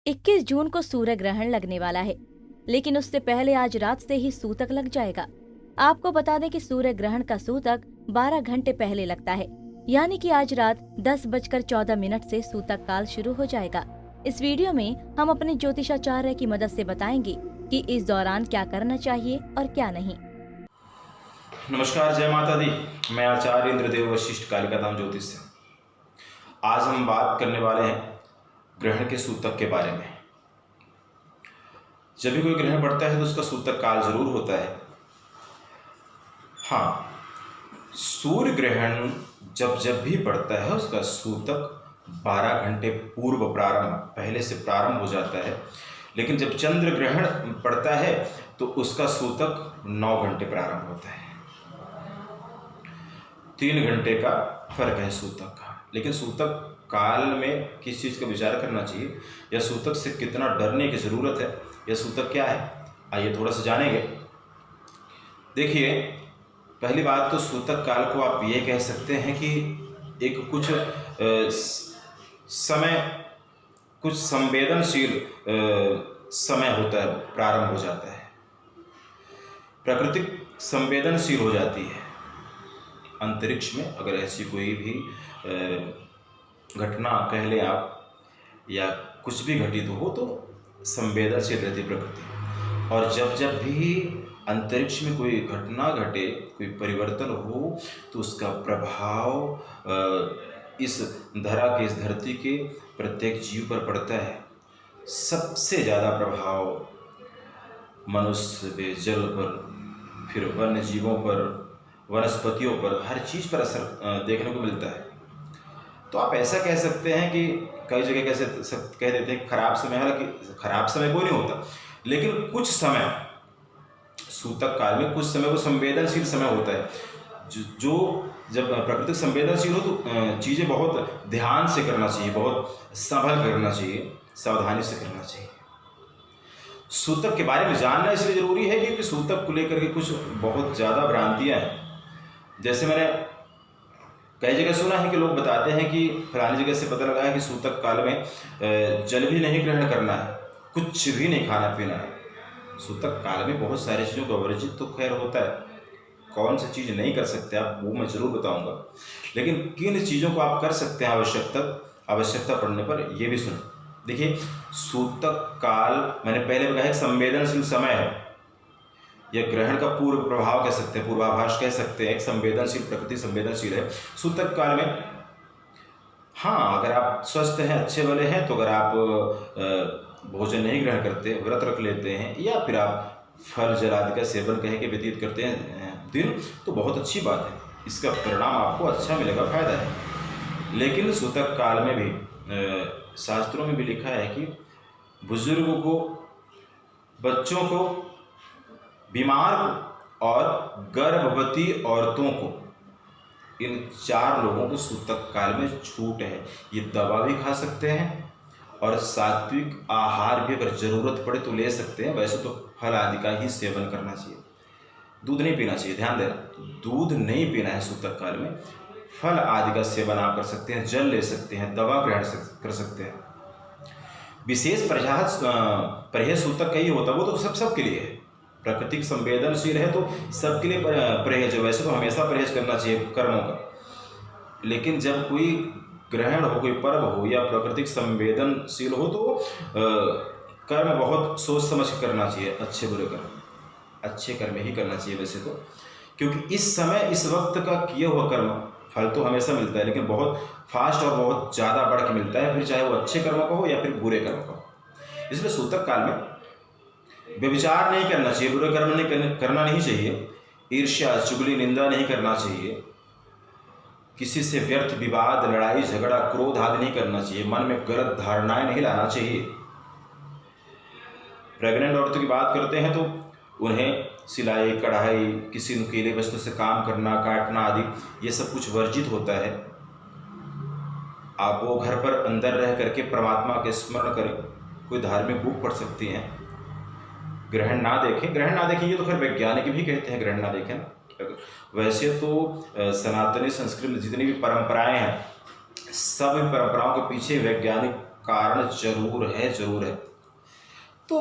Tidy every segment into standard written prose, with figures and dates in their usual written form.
21 जून को सूर्य ग्रहण लगने वाला है, लेकिन उससे पहले आज रात से ही सूतक लग जाएगा। आपको बता दें कि सूर्य ग्रहण का सूतक 12 घंटे पहले लगता है, यानी कि आज रात 10:14 से सूतक काल शुरू हो जाएगा। इस वीडियो में हम अपने ज्योतिषाचार्य की मदद से बताएंगे कि इस दौरान क्या करना चाहिए और क्या नहीं। नमस्कार, जय माता दी। मैं आचार्य इंद्रदेव वशिष्ठ कालिका धाम ज्योतिष से आज हम बात करने वाले हैं ग्रहण के सूतक के बारे में। जब भी कोई ग्रहण पड़ता है तो उसका सूतक काल जरूर होता है। हाँ, सूर्य ग्रहण जब भी पड़ता है उसका सूतक 12 घंटे पूर्व पहले से प्रारंभ हो जाता है, लेकिन जब चंद्र ग्रहण पड़ता है तो उसका सूतक 9 घंटे प्रारंभ होता है। 3 घंटे का फर्क है सूतक का। लेकिन सूतक काल में किस चीज़ का विचार करना चाहिए, या सूतक से कितना डरने की ज़रूरत है, या सूतक क्या है, आइए थोड़ा सा जानेंगे। देखिए, पहली बात तो सूतक काल को आप ये कह सकते हैं कि एक कुछ संवेदनशील समय होता है, प्रारंभ हो जाता है। प्रकृति संवेदनशील हो जाती है। अंतरिक्ष में अगर ऐसी कोई भी घटना कह लें आप, या कुछ भी घटित हो तो संवेदनशील रहती प्रकृति। और जब भी अंतरिक्ष में कोई घटना घटे, कोई परिवर्तन हो, तो उसका प्रभाव इस धरती के प्रत्येक जीव पर पड़ता है। सबसे ज़्यादा प्रभाव मनुष्य पे, जल पर, फिर वन्य जीवों पर, वनस्पतियों पर, हर चीज़ पर असर देखने को मिलता है। तो आप ऐसा कह सकते हैं कि कई जगह कैसे कह देते हैं खराब समय, हालांकि खराब समय कोई नहीं होता, लेकिन कुछ समय सूतक काल में कुछ समय वो संवेदनशील समय होता है, जो जब प्रकृति संवेदनशील हो तो चीज़ें बहुत ध्यान से करना चाहिए, बहुत संभल करना चाहिए, सावधानी से करना चाहिए। सूतक के बारे में जानना इसलिए ज़रूरी है क्योंकि सूतक को लेकर के कुछ बहुत ज़्यादा भ्रांतियाँ हैं। जैसे मैंने कई जगह सुना है कि लोग बताते हैं कि फलानी जगह से पता लगा है कि सूतक काल में जल भी नहीं ग्रहण करना है, कुछ भी नहीं खाना पीना है। सूतक काल में बहुत सारी चीज़ों का वर्जित तो खैर होता है, कौन सी चीज़ नहीं कर सकते आप वो मैं ज़रूर बताऊंगा, लेकिन किन चीज़ों को आप कर सकते हैं आवश्यकता पड़ने पर, ये भी सुन। देखिए, सूतक काल मैंने पहले बताया संवेदनशील समय है, यह ग्रहण का पूर्व प्रभाव कह सकते हैं, पूर्वाभास कह सकते हैं। एक संवेदनशील, प्रकृति संवेदनशील है सूतक काल में। हाँ, अगर आप स्वस्थ हैं, अच्छे वाले हैं, तो अगर आप भोजन नहीं ग्रहण करते, व्रत रख लेते हैं, या फिर आप फल जल आदि का सेवन कह के व्यतीत करते हैं दिन, तो बहुत अच्छी बात है, इसका परिणाम आपको अच्छा मिलेगा, फायदा है। लेकिन सूतक काल में भी शास्त्रों में भी लिखा है कि बुजुर्गों को, बच्चों को, बीमार को और गर्भवती औरतों को, इन 4 लोगों को सूतक काल में छूट है। ये दवा भी खा सकते हैं और सात्विक आहार भी अगर ज़रूरत पड़े तो ले सकते हैं। वैसे तो फल आदि का ही सेवन करना चाहिए, दूध नहीं पीना चाहिए, ध्यान देना, दूध नहीं पीना है सूतक काल में। फल आदि का सेवन आप कर सकते हैं, जल ले सकते हैं, दवा ग्रहण कर सकते हैं। विशेष परहेज सूतक का ही होता है, वो तो सबके लिए है। प्रकृति संवेदनशील है तो सबके लिए परहेज है। वैसे तो हमेशा परहेज करना चाहिए कर्मों का, लेकिन जब कोई ग्रहण हो, कोई पर्व हो, या प्राकृतिक संवेदनशील हो, तो कर्म बहुत सोच समझ करना चाहिए। अच्छे कर्म ही करना चाहिए वैसे तो, क्योंकि इस समय, इस वक्त का किया हुआ कर्म फल तो हमेशा मिलता है, लेकिन बहुत फास्ट और बहुत ज़्यादा बढ़ के मिलता है, फिर चाहे वो अच्छे कर्म का हो या फिर बुरे कर्म का हो। इसलिए सूतक काल में व्यभिचार नहीं करना चाहिए, बुरे कर्म नहीं करना नहीं चाहिए, ईर्ष्या, चुगली, निंदा नहीं करना चाहिए, किसी से व्यर्थ विवाद, लड़ाई झगड़ा, क्रोध आदि नहीं करना चाहिए, मन में गलत धारणाएं नहीं लाना चाहिए। प्रेग्नेंट औरतों की बात करते हैं तो उन्हें सिलाई, कढ़ाई, किसी नुकीले वस्तु से काम करना, काटना आदि, ये सब कुछ वर्जित होता है। आप वो घर पर अंदर रह करके परमात्मा के स्मरण करें, कोई धार्मिक बुक पढ़ सकती हैं। ग्रहण ना देखें, ये तो फिर वैज्ञानिक भी कहते हैं ग्रहण ना देखें। वैसे तो सनातनी संस्कृति में जितनी भी परंपराएं हैं, सब परंपराओं के पीछे वैज्ञानिक कारण जरूर है, जरूर है। तो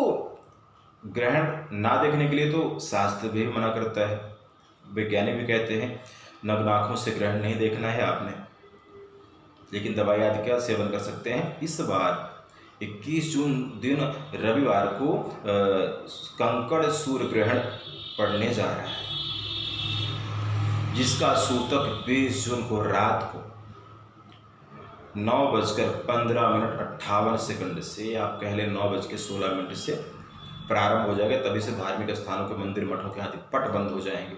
ग्रहण ना देखने के लिए तो शास्त्र भी मना करता है, वैज्ञानिक भी कहते हैं नग्न आँखों से ग्रहण नहीं देखना है आपने, लेकिन दवाई आदि का सेवन कर सकते हैं। इस बार 21 जून दिन रविवार को कंकड़ सूर्य ग्रहण पड़ने जा रहा है, जिसका सूतक 20 जून को रात को 9:15:58 से, आप कह लें 9:16 से प्रारंभ हो जाएगा। तभी से धार्मिक स्थानों के मंदिर मठों के हाथी पट बंद हो जाएंगे,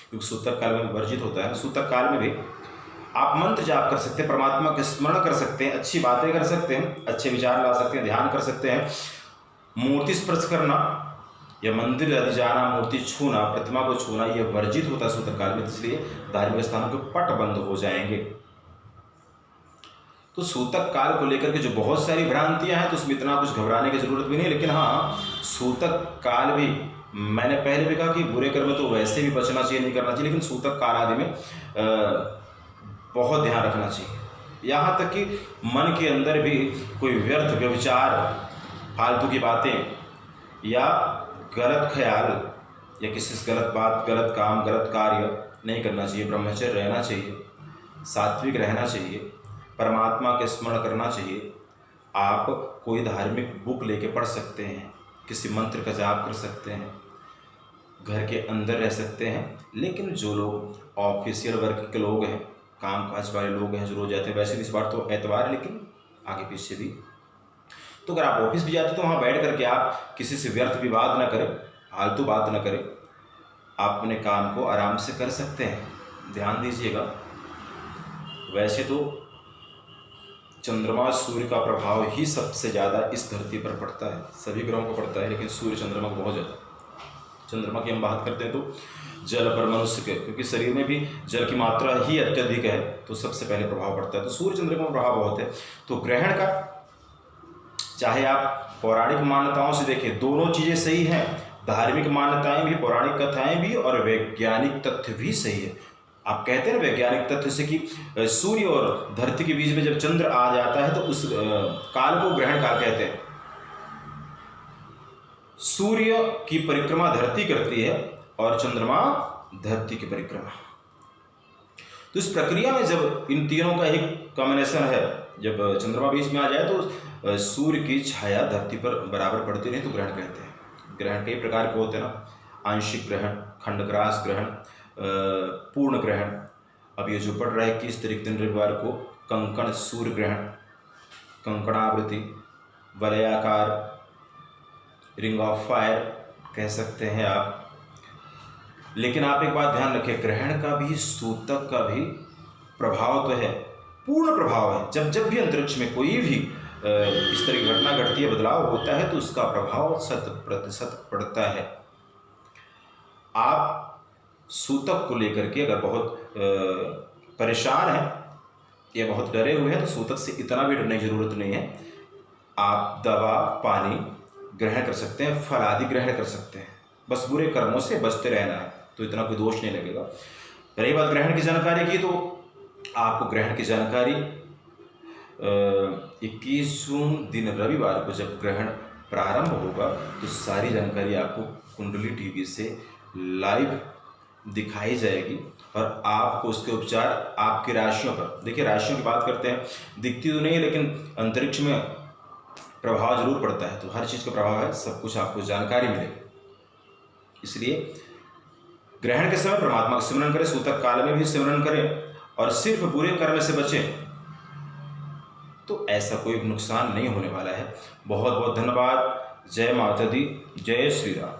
क्योंकि सूतक काल में वर्जित होता है। सूतक काल में भी आप मंत्र जाप कर सकते हैं, परमात्मा के स्मरण कर सकते हैं, अच्छी बातें कर सकते हैं, अच्छे विचार ला सकते हैं, ध्यान कर सकते हैं। मूर्ति स्पर्श करना या मंदिर यदि जाना, मूर्ति छूना, प्रतिमा को छूना, यह वर्जित होता है सूतक काल में, इसलिए धार्मिक स्थानों के पट बंद हो जाएंगे। तो सूतक काल को लेकर के जो बहुत सारी भ्रांतियां हैं, तो उसमें इतना कुछ घबराने की जरूरत भी नहीं। लेकिन हाँ, सूतक काल भी, मैंने पहले भी कहा कि बुरे कर्म तो वैसे भी बचना चाहिए, नहीं करना चाहिए, लेकिन सूतक काल आदि में बहुत ध्यान रखना चाहिए। यहाँ तक कि मन के अंदर भी कोई व्यर्थ व्यभिचार, फालतू की बातें या गलत ख्याल या किसी से गलत बात, गलत काम, गलत कार्य नहीं करना चाहिए। ब्रह्मचर्य रहना चाहिए, सात्विक रहना चाहिए, परमात्मा के स्मरण करना चाहिए। आप कोई धार्मिक बुक लेके पढ़ सकते हैं, किसी मंत्र का जाप कर सकते हैं, घर के अंदर रह सकते हैं। लेकिन जो लोग ऑफिशियल वर्क के लोग हैं, काम काज वाले लोग हैं, जो रोज जाते हैं, वैसे भी इस बार तो एतवार है, लेकिन आगे पीछे भी, तो अगर आप ऑफिस भी जाते हैं तो वहाँ बैठ करके आप किसी से व्यर्थ विवाद न करें, फालतू बात न करें, आप अपने काम को आराम से कर सकते हैं। ध्यान दीजिएगा, वैसे तो चंद्रमा सूर्य का प्रभाव ही सबसे ज़्यादा इस धरती पर पड़ता है, सभी ग्रहों को पड़ता है, लेकिन सूर्य चंद्रमा को बहुत ज़्यादा। चंद्रमा की हम बात करते हैं तो जल पर मनुष्य के, क्योंकि शरीर में भी जल की मात्रा ही अत्यधिक है, तो सबसे पहले प्रभाव पड़ता है। तो सूर्य चंद्रमा का प्रभाव बहुत है। तो ग्रहण का, चाहे आप पौराणिक मान्यताओं से देखें, दोनों चीज़ें सही हैं, धार्मिक मान्यताएं भी, पौराणिक कथाएं भी, और वैज्ञानिक तथ्य भी सही है। आप कहते हैं ना वैज्ञानिक तथ्य से कि सूर्य और धरती के बीच में जब चंद्र आ जाता है तो उस काल को ग्रहण काल कहते हैं। सूर्य की परिक्रमा धरती करती है और चंद्रमा धरती की परिक्रमा। तो इस प्रक्रिया में जब इन तीनों का एक कॉम्बिनेशन है, जब चंद्रमा बीच में आ जाए तो सूर्य की छाया धरती पर बराबर पड़ती नहीं, तो ग्रहण कहते हैं। ग्रहण कई प्रकार के होते हैं ना, आंशिक ग्रहण, खंडग्रास ग्रहण, पूर्ण ग्रहण। अब ये जो पड़ रहा है 21 तारीख दिन रविवार को कंकण सूर्य ग्रहण, कंकणावृत्ति, वलयाकार, रिंग ऑफ फायर कह सकते हैं आप। लेकिन आप एक बात ध्यान रखें, ग्रहण का भी, सूतक का भी प्रभाव तो है, पूर्ण प्रभाव है। जब जब भी अंतरिक्ष में कोई भी इस तरह की घटना घटती है, बदलाव होता है, तो उसका प्रभाव 100% पड़ता है। आप सूतक को लेकर के अगर बहुत परेशान हैं या बहुत डरे हुए हैं, तो सूतक से इतना भी डरने की जरूरत नहीं है। आप दवा, पानी ग्रहण कर सकते हैं, फल आदि ग्रहण कर सकते हैं, बस बुरे कर्मों से बचते रहना है, तो इतना कोई दोष नहीं लगेगा। रही बात ग्रहण की जानकारी की, तो आपको ग्रहण की जानकारी 21 जून दिन रविवार को जब ग्रहण प्रारंभ होगा, तो सारी जानकारी आपको कुंडली टीवी से लाइव दिखाई जाएगी, और आपको उसके उपचार आपकी राशियों पर, देखिए राशियों की बात करते हैं, दिखती तो नहीं है, लेकिन अंतरिक्ष में प्रभाव जरूर पड़ता है, तो हर चीज़ का प्रभाव है, सब कुछ आपको जानकारी मिलेगी। इसलिए ग्रहण के समय परमात्मा का सिमरन करें, सूतक काल में भी सिमरन करें, और सिर्फ बुरे कर्म से बचें, तो ऐसा कोई नुकसान नहीं होने वाला है। बहुत बहुत धन्यवाद। जय माता दी, जय श्री राम।